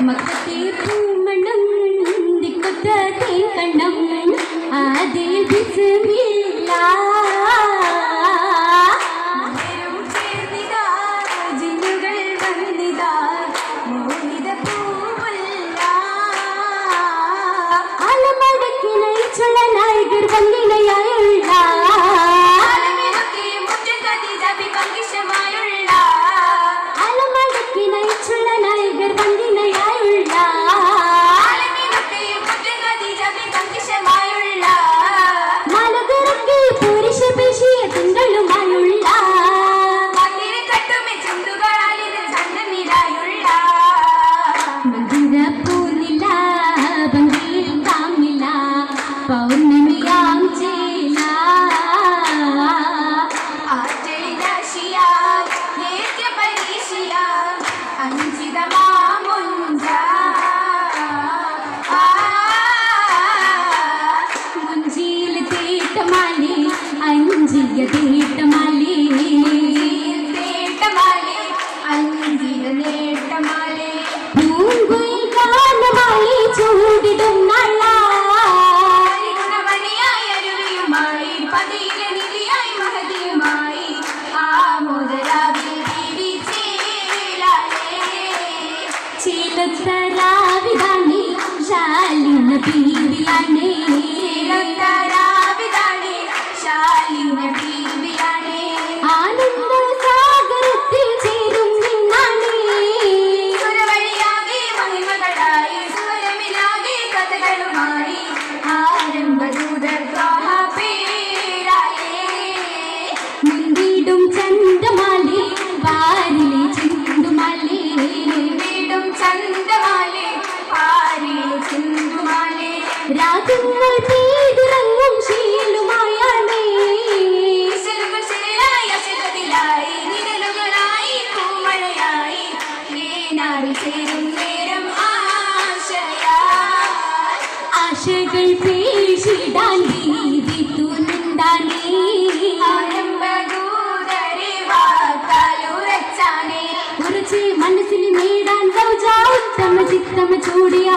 മക്കത്തെ പൂമണം ദിക്കൊത്തേ കണ്ണം അതിൽ ബിസ്മില്ല ജിന്നുകൾ വന്നിതാ മോഹിത പൂമുല്ല അലമടക്കിനെ ചുളനായികർ വന്നിനയായുള്ള ആശകൾ പേശിടാൻ ഉറച്ച് മനസ്സിൽ നേടാൻ ഉത്തമ ചിത്തമ ചൂടിയ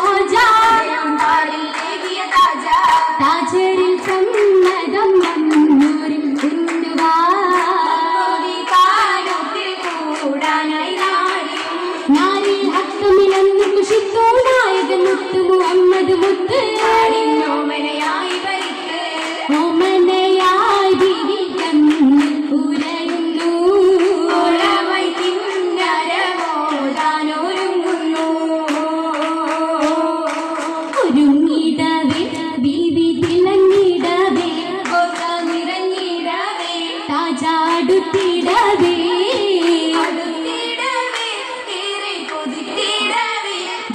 താജരിൽ സമ്മതം മണ്ണൂരിൽ നാരിൽ ഹത്തമിലന്ന് കുഷിത്തോടായകൻ മുത്തു മുഹമ്മദ് മുത്ത്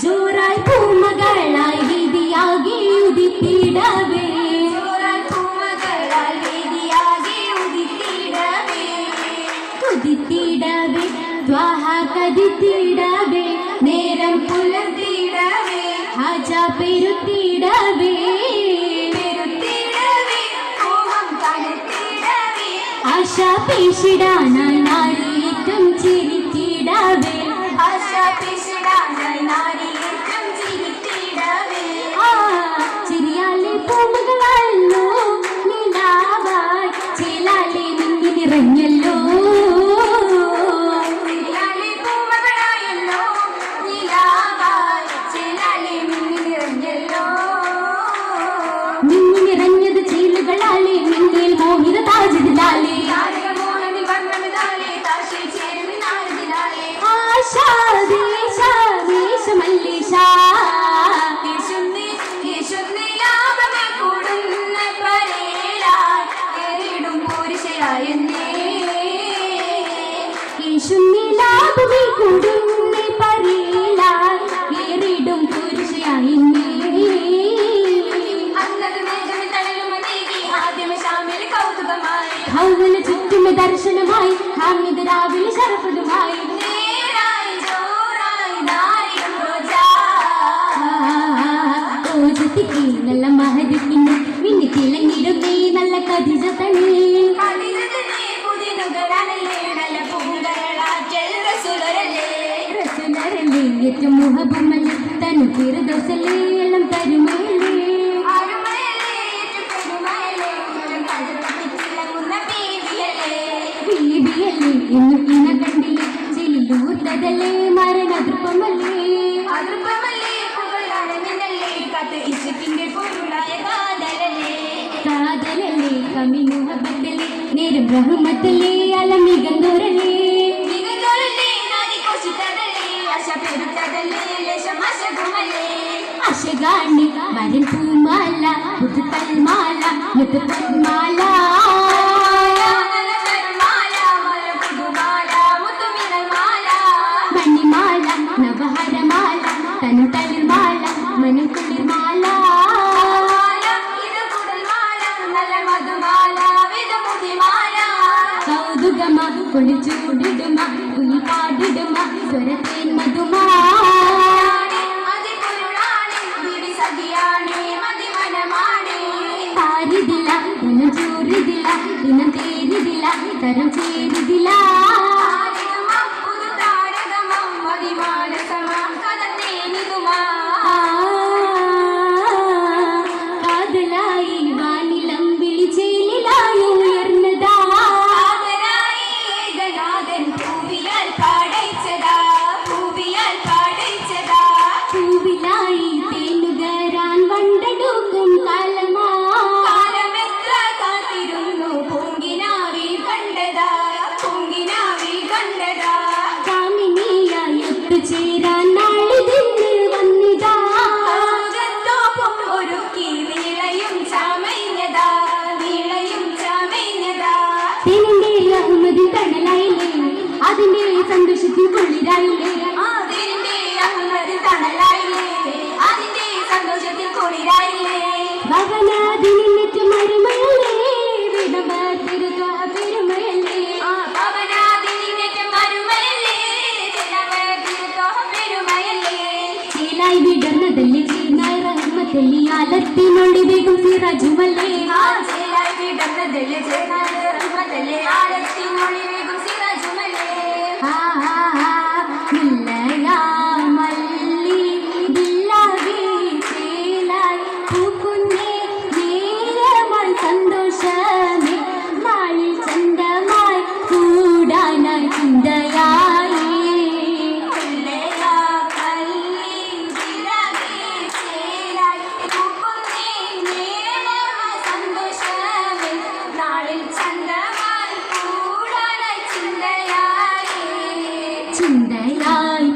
ജോറായി പൂമകളായി വിധിയാകെ ഉദിത്തിടവേ ഉദിത്തിടവേ ദ്വാഹ കതിത്തിടവേ നേരം പുലർത്തിടവേ ഹാജ പെരുത്തിടവേ ആശ പേശിടാനായി നാരിയേറ്റം ചിരിത്തിടവേ ചിരിയാലെ പൂമകളല്ലോ നിലാവായി ചേലാലെ നിങ്ങി നിറഞ്ഞല്ലോ നിങ്ങി നിറഞ്ഞത് ചേലുകളാലെ നിന്നിൽ മോഹിത താജതിലാലേ ദർശനമായി ഹാമിദ് രാവിലെ ശരഫതുമായി നല്ല മഹദിക്കിന് മിന്നി തിളങ്ങിടുന്നേ നല്ല കതിജത്തണേ ഏറ്റവും മുഹബമല്ലേ തനു ഫിർദൗസിലെ എല്ലാം തരുമേലേ ബീബിയല്ലേ ഇന്നു ഇന കണ്ടില്ലേ ചെലിലൂത്തതല്ലേ മരണതൃപ്പമല്ലേ കാതലല്ലേ കമിമുഹബത്തല്ലേ നേരം റഹ്മത്തല്ലേ അലമികന്തോരല്ലേ അശകാണി വരൻ പൂമാല പുതുതൽമാല മുത്തുപൊന്മാല മണിമാല നവഹരമാല തനു തളിർമാല മനം കുളിർമാല കൗതുകമ കുളിച്ചൂടിടുമ കുളിപാടിടുമ സ്വരത്തേൻ മധുമാ താരിതില ദിനം ചൂരിതില ദിനം തേരിതില തരം ചേരിതില കാതലായി വാനിലം വിളിച്ചേലിലായി ഉയർന്നതാ പൂവിലായി തേനുകരാൻ വണ്ടെടുക്കും കാലമാ കാമിനിയായി ഒത്തുചേരാൻ നാളിതിന്ന് വന്നിതാ തെന്നിന്റെ അഹമ്മദിൻ തണലായില്ലേ അതിന്റെ സന്തോഷത്തിൽ കുളിരായില്ലേ ഭവനാദിനിന്നിട്ട് മരുമയല്ലേ വിടവാതിരുക പെരുമയല്ലേ ചേലായി വിടർന്നതല്ലേ ചേർന്നായി റഹ്മത്തല്ലേ ആലത്തിനൊളി വേഗം സിറാജുമല്ലേ സന്തോഷമേ നാളിൽ ചന്തമായി കൂടാനായി ചിന്തയായി ചിന്തയായി